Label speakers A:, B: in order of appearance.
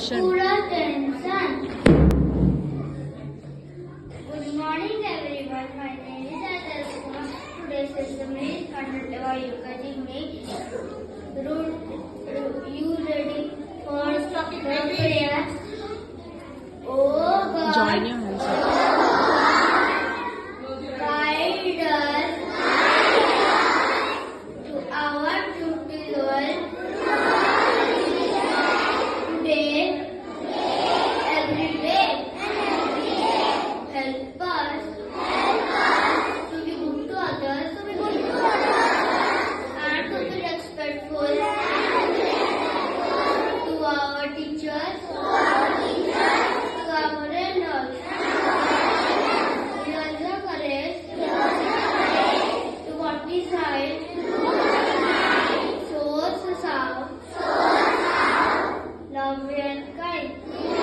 A: भाषण.
B: Good morning everyone. My name is Adarsh Kumar. Today's lesson is conducted by Yukaji me. You ready for the prayer? Oh God,
A: Join your hands.
B: guide us to our duty world today, every day. Help us to be good to others, and to be respectful to our teachers, to our elders. Give us the courage to what we say, show us love and kind.